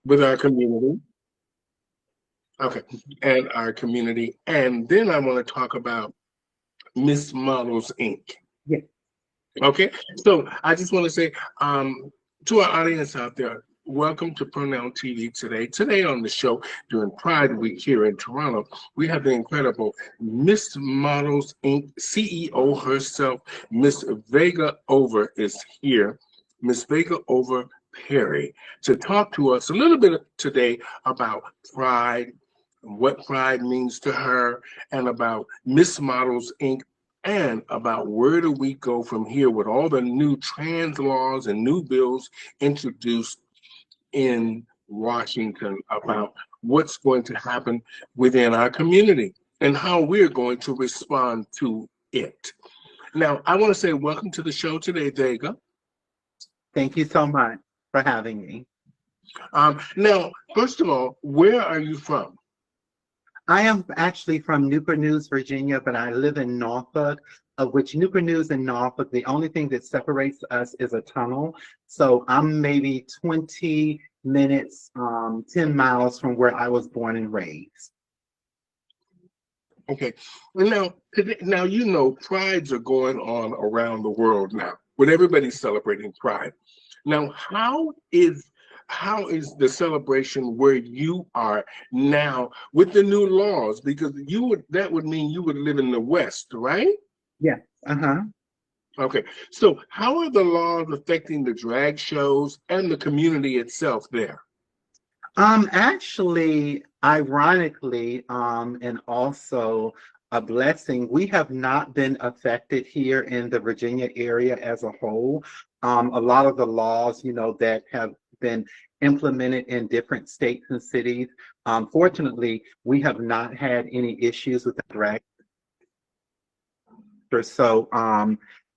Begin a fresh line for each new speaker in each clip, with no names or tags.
with our community. Okay, and our community. And then I want to talk about Miss Models Inc.
Yeah.
Okay, so I just want to say to our audience out there, welcome to Pronoun TV today. Today on the show during Pride Week here in Toronto, we have the incredible Miss Models Inc. CEO herself, Miss Vega Over is here. Miss Vega Over Perry to talk to us a little bit today about Pride, what Pride means to her, and about Miss Models Inc and about where do we go from here with all the new trans laws and new bills introduced in Washington about what's going to happen within our community and how we're going to respond to it. Now, I want to say welcome to the show today, Vega.
Thank you so much for having me.
Now, first of all, where are you from?
I am actually from Newport News, Virginia, but I live in Norfolk, of which Newport News and Norfolk, the only thing that separates us is a tunnel. So I'm maybe 20 minutes, 10 miles from where I was born and raised.
Okay. Now you know prides are going on around the world now, with everybody celebrating Pride. Now, how is the celebration where you are now with the new laws? Because that would mean you would live in the West, right?
Yes. Uh-huh.
Okay. So how are the laws affecting the drag shows and the community itself there?
Actually, ironically, and also a blessing, we have not been affected here in the Virginia area as a whole. A lot of the laws, that have been implemented in different states and cities, fortunately, we have not had any issues with the drag. So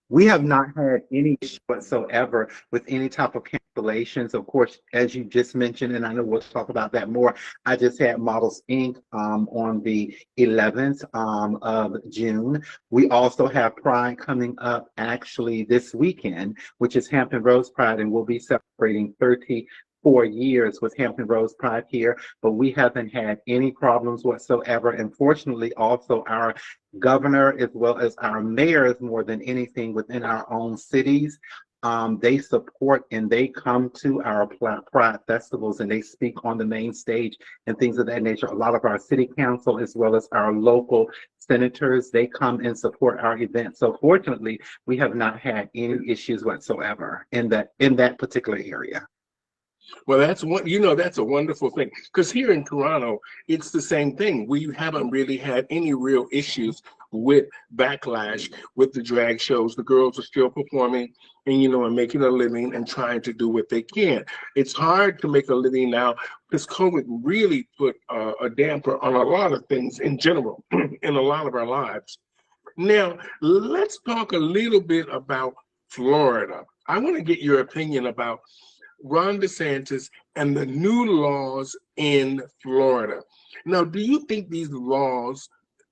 we have not had any issue whatsoever with any type of cancellations. Of course, as you just mentioned, and I know we'll talk about that more, I just had Models Inc. On the 11th of June. We also have Pride coming up actually this weekend, which is Hampton Roads Pride, and we'll be celebrating 34 years with Hampton Roads Pride here, but we haven't had any problems whatsoever. And fortunately, also our governor as well as our mayors, more than anything within our own cities, they support and they come to our Pride festivals and they speak on the main stage and things of that nature. A lot of our city council as well as our local senators, they come and support our events. So fortunately, we have not had any issues whatsoever in that particular area.
Well, that's a wonderful thing. Because here in Toronto, it's the same thing. We haven't really had any real issues with backlash with the drag shows. The girls are still performing and making a living and trying to do what they can. It's hard to make a living now because COVID really put a damper on a lot of things in general in a lot of our lives. Now, let's talk a little bit about Florida. I want to get your opinion about Ron DeSantis and the new laws in Florida. Now, do you think these laws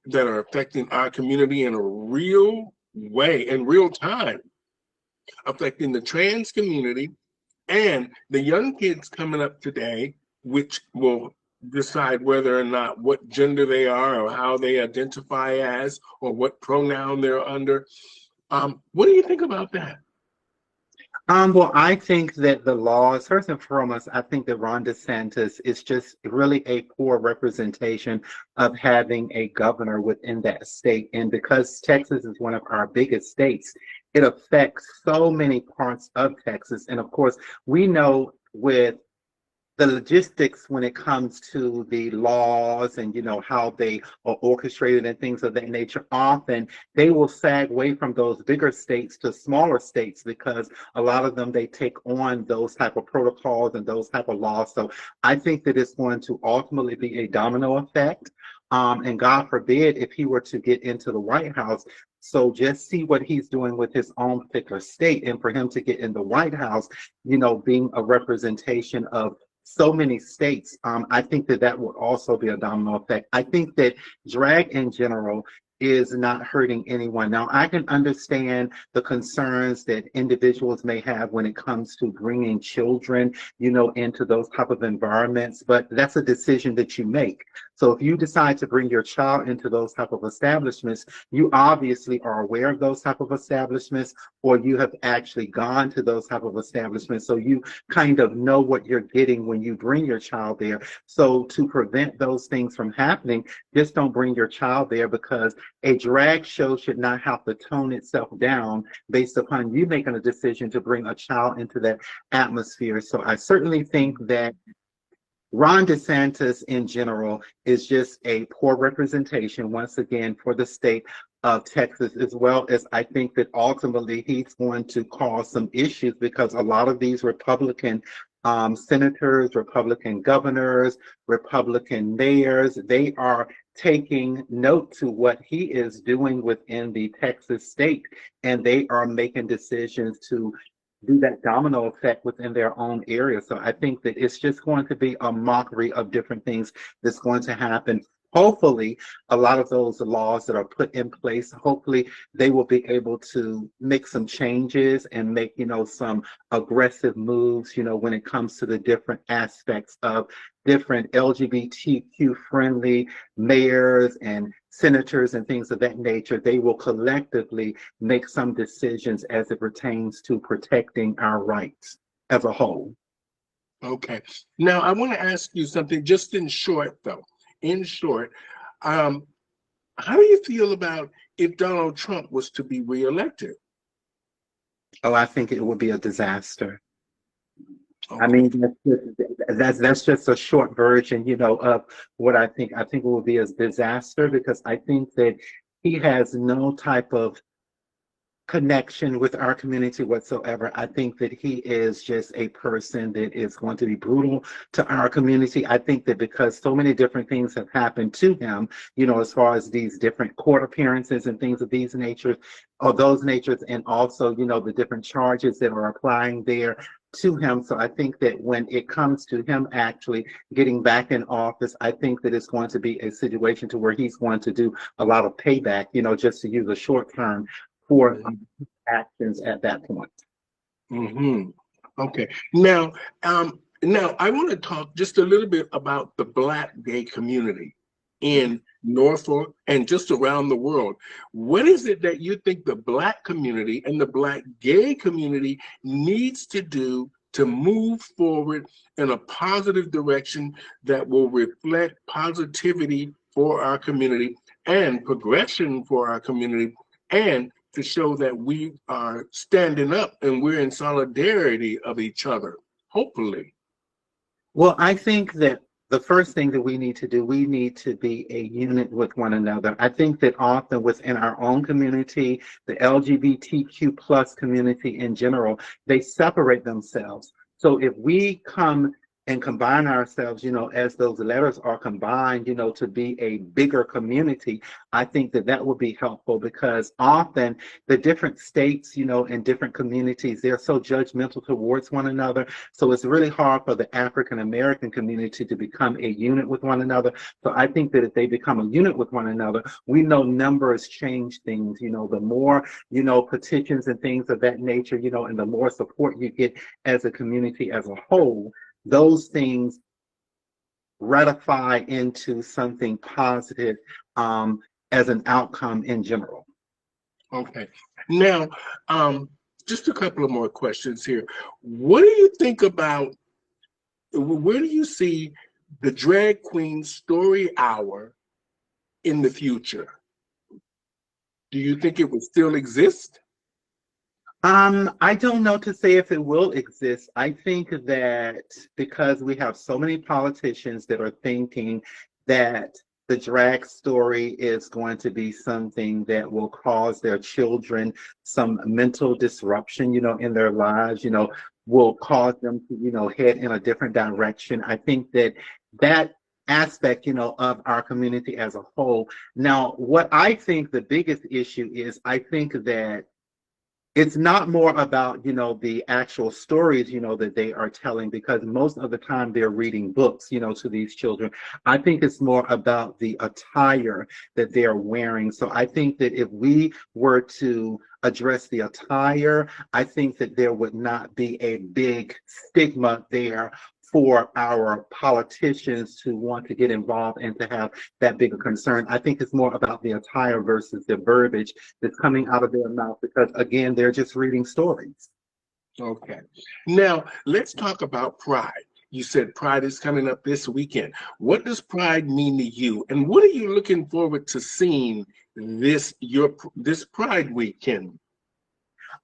that are affecting our community in a real way, in real time, affecting the trans community and the young kids coming up today, which will decide whether or not what gender they are or how they identify as or what pronoun they're under? What do you think about that?
Well, I think that the laws, first and foremost, I think that Ron DeSantis is just really a poor representation of having a governor within that state. And because Texas is one of our biggest states, it affects so many parts of Texas. And of course, we know with the logistics when it comes to the laws and how they are orchestrated and things of that nature, often they will sag away from those bigger states to smaller states because a lot of them they take on those type of protocols and those type of laws. So I think that it's going to ultimately be a domino effect, and God forbid if he were to get into the White House. So just see what he's doing with his own particular state, and for him to get in the White House, being a representation of so many states, I think that would also be a domino effect. I think that drag in general is not hurting anyone. Now, I can understand the concerns that individuals may have when it comes to bringing children, into those type of environments, but that's a decision that you make. So if you decide to bring your child into those type of establishments, you obviously are aware of those type of establishments, or you have actually gone to those type of establishments. So you kind of know what you're getting when you bring your child there. So to prevent those things from happening, just don't bring your child there, because a drag show should not have to tone itself down based upon you making a decision to bring a child into that atmosphere. So I certainly think that Ron DeSantis in general is just a poor representation, once again, for the state of Texas, as well as I think that ultimately he's going to cause some issues, because a lot of these Republican senators, Republican governors, Republican mayors, they are taking note to what he is doing within the Texas state, and they are making decisions to do that domino effect within their own area. So I think that it's just going to be a mockery of different things that's going to happen. Hopefully, a lot of those laws that are put in place, hopefully they will be able to make some changes and make, some aggressive moves, when it comes to the different aspects of different LGBTQ friendly mayors and senators and things of that nature. They will collectively make some decisions as it pertains to protecting our rights as a whole.
Okay. Now, I want to ask you something just in short, though. In short, how do you feel about if Donald Trump was to be reelected?
Oh, I think it would be a disaster.
Okay.
I mean, that's just a short version, of what I think. I think it will be a disaster, because I think that he has no type of connection with our community whatsoever. I think that he is just a person that is going to be brutal to our community. I think that because so many different things have happened to him, as far as these different court appearances and things of these natures, or those natures, and also, the different charges that are applying there to him. So I think that when it comes to him actually getting back in office, I think that it's going to be a situation to where he's going to do a lot of payback, just to use a short term for actions at that point.
Mm-hmm. Okay. Now, I want to talk just a little bit about the Black gay community in Norfolk and just around the world. What is it that you think the Black community and the Black gay community needs to do to move forward in a positive direction that will reflect positivity for our community and progression for our community, and to show that we are standing up and we're in solidarity of each other, hopefully?
Well, I think that the first thing that we need to do, we need to be a unit with one another. I think that often within our own community, the LGBTQ plus community in general, they separate themselves. So if we come and combine ourselves, as those letters are combined, to be a bigger community, I think that that would be helpful, because often the different states, and different communities, they're so judgmental towards one another. So it's really hard for the African American community to become a unit with one another. So I think that if they become a unit with one another, we know numbers change things, the more, petitions and things of that nature, and the more support you get as a community as a whole, those things ratify into something positive as an outcome in general.
Okay. Now, just a couple of more questions here. What do you think about, where do you see the Drag Queen Story Hour in the future? Do you think it would still exist?
I don't know to say if it will exist. I think that because we have so many politicians that are thinking that the drag story is going to be something that will cause their children some mental disruption, in their lives, will cause them to, head in a different direction. I think that that aspect, of our community as a whole. Now, what I think the biggest issue is, I think that It's not more about, the actual stories, that they are telling, because most of the time they're reading books, to these children. I think it's more about the attire that they're wearing. So I think that if we were to address the attire, I think that there would not be a big stigma there for our politicians to want to get involved and to have that bigger concern. I think it's more about the attire versus the verbiage that's coming out of their mouth, because again, they're just reading stories.
Okay. Now, let's talk about Pride. You said Pride is coming up this weekend. What does Pride mean to you? And what are you looking forward to seeing this Pride weekend?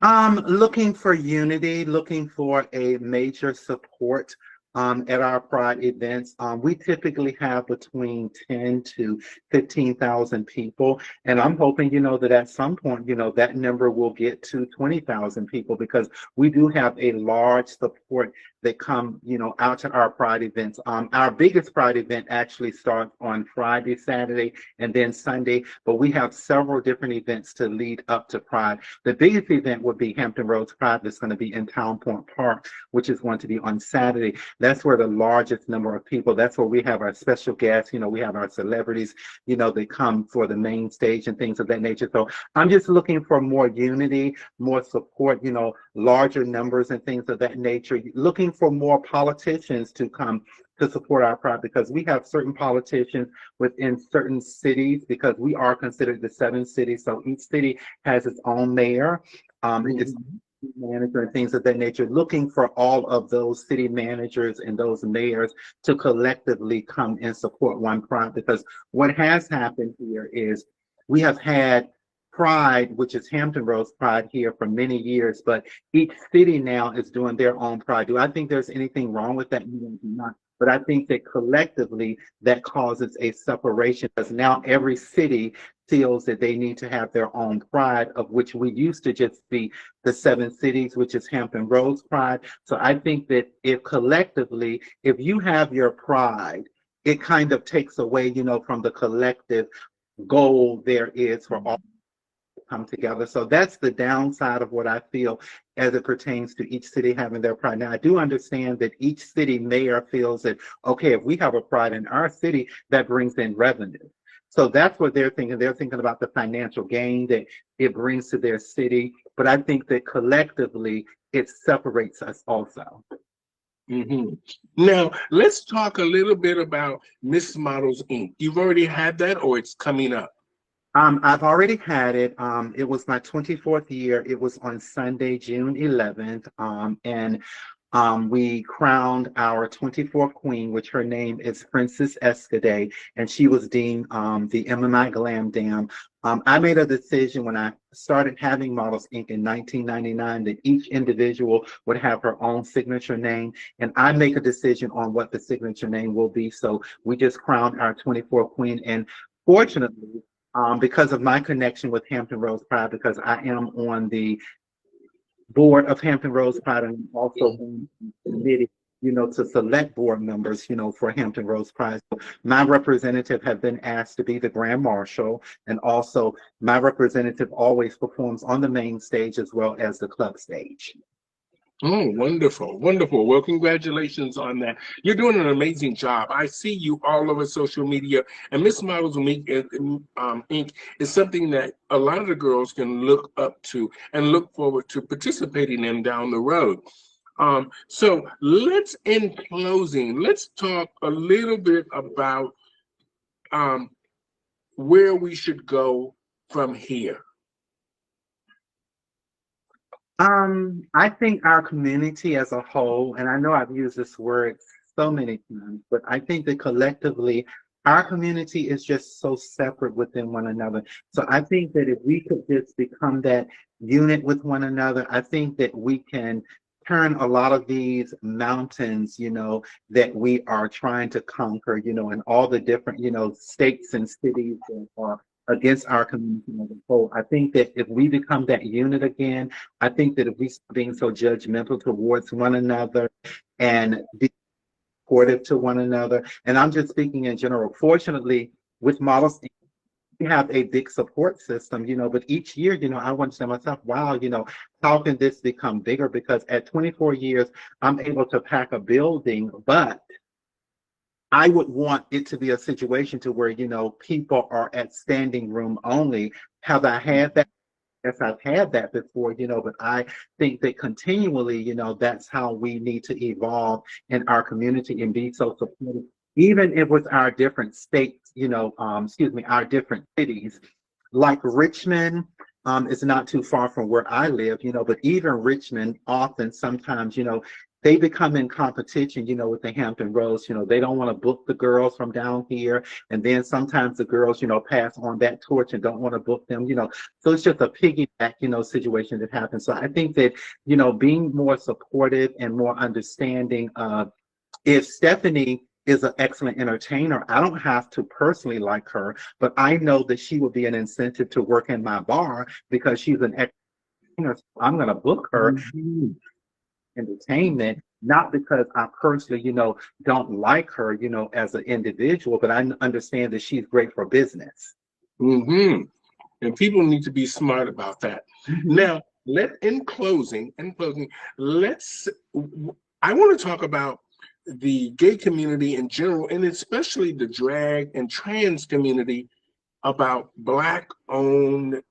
Looking for unity, looking for a major support at our Pride events. We typically have between 10 to 15,000 people. And I'm hoping, that at some point, that number will get to 20,000 people, because we do have a large support that come, out to our Pride events. Our biggest Pride event actually starts on Friday, Saturday, and then Sunday, but we have several different events to lead up to Pride. The biggest event would be Hampton Roads Pride, that's going to be in Town Point Park, which is going to be on Saturday. That's where the largest number of people, that's where we have our special guests, we have our celebrities, they come for the main stage and things of that nature. So I'm just looking for more unity, more support, larger numbers and things of that nature, looking for more politicians to come to support our Pride, because we have certain politicians within certain cities, because we are considered the 7 cities. So each city has its own mayor, its manager and things of that nature, looking for all of those city managers and those mayors to collectively come and support one Pride. Because what has happened here is we have had Pride, which is Hampton Roads Pride, here for many years, but each city now is doing their own Pride. Do I think there's anything wrong with that? No, not. But I think that collectively that causes a separation, because now every city feels that they need to have their own Pride, of which we used to just be the 7 cities, which is Hampton Roads Pride. So I think that if collectively, if you have your Pride, it kind of takes away, from the collective goal there is for all come together. So that's the downside of what I feel as it pertains to each city having their Pride. Now, I do understand that each city mayor feels that, okay, if we have a Pride in our city, that brings in revenue. So that's what they're thinking. They're thinking about the financial gain that it brings to their city. But I think that collectively, it separates us also.
Mm-hmm. Now, let's talk a little bit about Miss Models Inc. You've already had that, or it's coming up?
I've already had it. It was my 24th year. It was on Sunday, June 11th. And we crowned our 24th queen, which her name is Princess Escade, and she was deemed the MMI Glam Dam. I made a decision when I started having Models Inc. in 1999 that each individual would have her own signature name, and I make a decision on what the signature name will be. So we just crowned our 24th queen, and fortunately, because of my connection with Hampton Roads Pride, because I am on the board of Hampton Roads Pride and also on the committee, to select board members, for Hampton Roads Pride. So my representative have been asked to be the Grand Marshal, and also my representative always performs on the main stage as well as the club stage.
Oh, wonderful, wonderful. Well, congratulations on that. You're doing an amazing job. I see you all over social media, and Miss Models Inc. is something that a lot of the girls can look up to and look forward to participating in down the road. So in closing, let's talk a little bit about where we should go from here.
I think our community as a whole, and I know I've used this word so many times, but I think that collectively, our community is just so separate within one another. So I think that if we could just become that unit with one another, I think that we can turn a lot of these mountains, that we are trying to conquer, and all the different, states and cities that are against our community as a whole. I think that if we become that unit again, I think that if we stop being so judgmental towards one another and be supportive to one another, and I'm just speaking in general. Fortunately, with Models, we have a big support system, but each year, I want to say to myself, wow, how can this become bigger? Because at 24 years, I'm able to pack a building, but I would want it to be a situation to where, people are at standing room only. Have I had that? Yes, I've had that before, but I think that continually, that's how we need to evolve in our community and be so supportive, even if with our different states, our different cities. Like Richmond, is not too far from where I live, but even Richmond often sometimes, they become in competition, with the Hampton Roads. They don't want to book the girls from down here. And then sometimes the girls, pass on that torch and don't want to book them, So it's just a piggyback, situation that happens. So I think that, being more supportive and more understanding, if Stephanie is an excellent entertainer, I don't have to personally like her, but I know that she will be an incentive to work in my bar because she's an entertainer. So I'm going to book her
Mhm.
entertainment, not because I personally, don't like her, as an individual, but I understand that she's great for business.
Mhm. And people need to be smart about that.
Mhm.
Now, in closing, let's. I want to talk about the gay community in general, and especially the drag and trans community, about Black-owned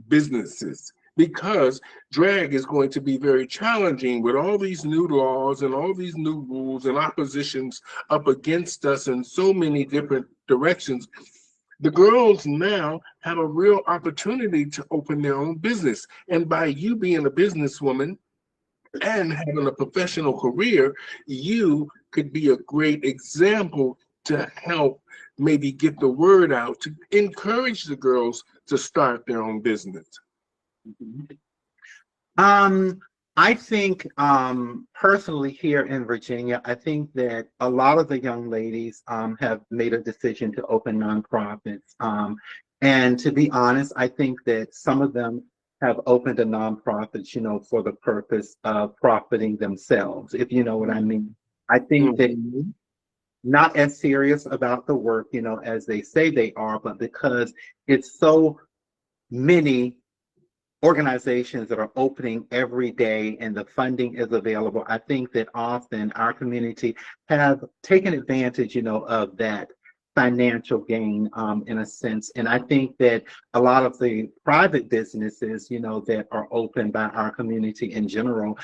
businesses, because drag is going to be very challenging with all these new laws and all these new rules and oppositions up against us in so many different directions. The girls now have a real opportunity to open their own business. And by you being a businesswoman and having a professional career, you could be a great example to help maybe get the word out, to encourage the girls to start their own business.
Um, I think personally here in Virginia, I think that a lot of the young ladies have made a decision to open nonprofits. And to be honest, I think that some of them have opened a nonprofit, for the purpose of profiting themselves, if you know what I mean. I think that
Mhm.
not as serious about the work, as they say they are, but because it's so many organizations that are opening every day and the funding is available, I think that often our community have taken advantage, of that financial gain, in a sense. And I think that a lot of the private businesses, that are opened by our community in general,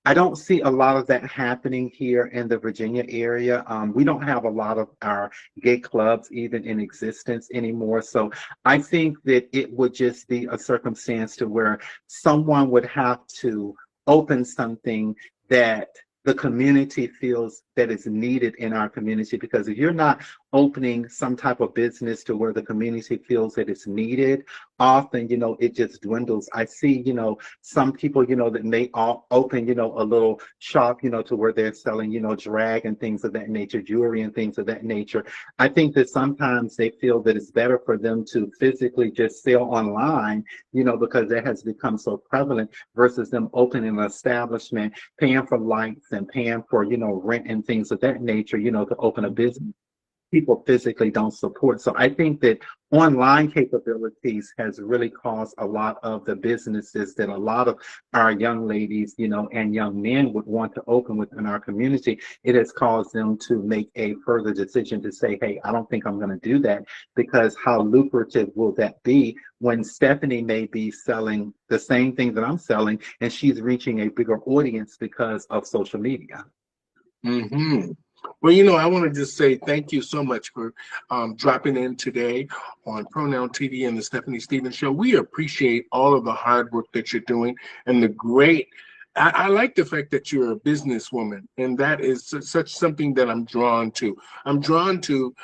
I don't see a lot of that happening here in the Virginia area. We don't have a lot of our gay clubs even in existence anymore. So I think that it would just be a circumstance to where someone would have to open something that the community feels that is needed in our community. Because if you're not opening some type of business to where the community feels that it's needed, often, it just dwindles. I see, some people, that may open, a little shop, to where they're selling, drag and things of that nature, jewelry and things of that nature. I think that sometimes they feel that it's better for them to physically just sell online, because that has become so prevalent versus them opening an establishment, paying for lights and paying for, rent and things of that nature, to open a business. People physically don't support. So I think that online capabilities has really caused a lot of the businesses that a lot of our young ladies, and young men would want to open within our community. It has caused them to make a further decision to say, hey, I don't think I'm going to do that, because how lucrative will that be when Stephanie may be selling the same thing that I'm selling and she's reaching a bigger audience because of social media.
Hmm. Well, I want to just say thank you so much for dropping in today on Pronoun TV and the Stephanie Stevens Show. We appreciate all of the hard work that you're doing and the great. I like the fact that you're a businesswoman, and that is such something that I'm drawn to. I'm drawn to,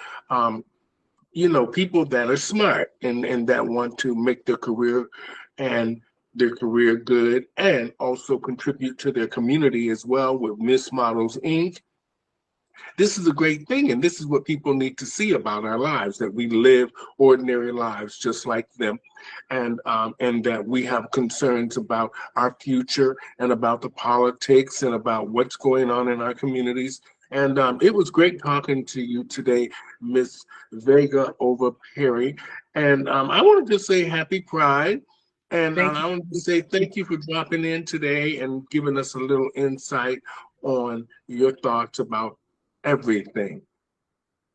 people that are smart and that want to make and their career good, and also contribute to their community as well with Miss Models Inc. This is a great thing, and this is what people need to see about our lives, that we live ordinary lives just like them, and that we have concerns about our future and about the politics and about what's going on in our communities. And it was great talking to you today, Miss Vega over Perry. And I wanted to say happy Pride. And
Thank
I wanted to
you.
say thank you for dropping in today and giving us a little insight on your thoughts about everything.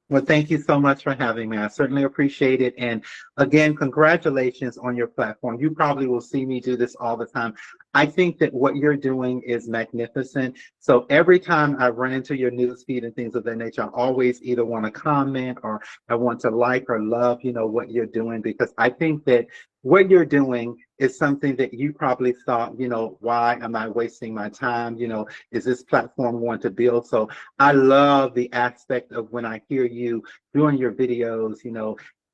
Well, thank you so much for having me. I certainly appreciate it. And again, congratulations on your platform. You probably will see me do this all the time. I think that what you're doing is magnificent. So every time I run into your news feed and things of that nature, I always either want to comment or I want to like or love, what you're doing, because I think that what you're doing is something that you probably thought, why am I wasting my time? Is this platform going to build? So I love the aspect of when I hear you doing your videos,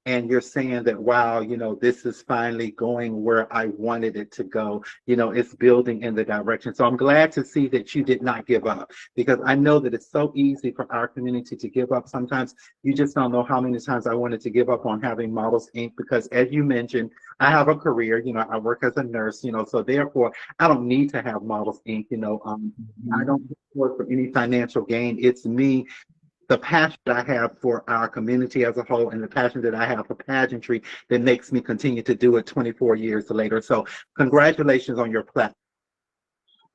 and you're saying that, wow, this is finally going where I wanted it to go. It's building in the direction. So I'm glad to see that you did not give up, because I know that it's so easy for our community to give up. Sometimes you just don't know how many times I wanted to give up on having Models Inc. because, as you mentioned, I have a career, I work as a nurse, so therefore I don't need to have Models Inc. I don't work for any financial gain. It's me, the passion that I have for our community as a whole, and the passion that I have for pageantry that makes me continue to do it 24 years later. So congratulations on your platform.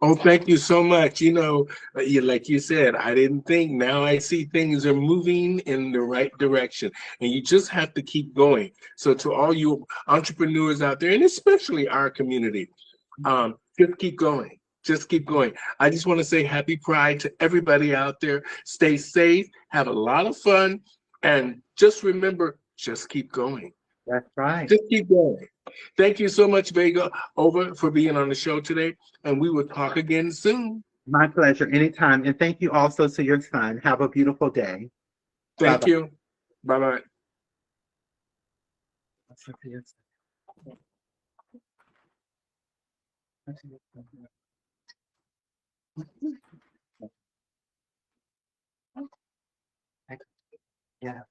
Oh, thank you so much. Like you said, I didn't think. Now I see things are moving in the right direction, and you just have to keep going. So, to all you entrepreneurs out there, and especially our community, just keep going. Just keep going. I just want to say happy Pride to everybody out there. Stay safe, have a lot of fun, and just remember, just keep going.
That's right.
Just keep going. Thank you so much, Vega, over for being on the show today, and we will talk again soon.
My pleasure. Anytime. And thank you also to your son. Have a beautiful day. Bye
Thank you. Bye bye.
bye. Yeah.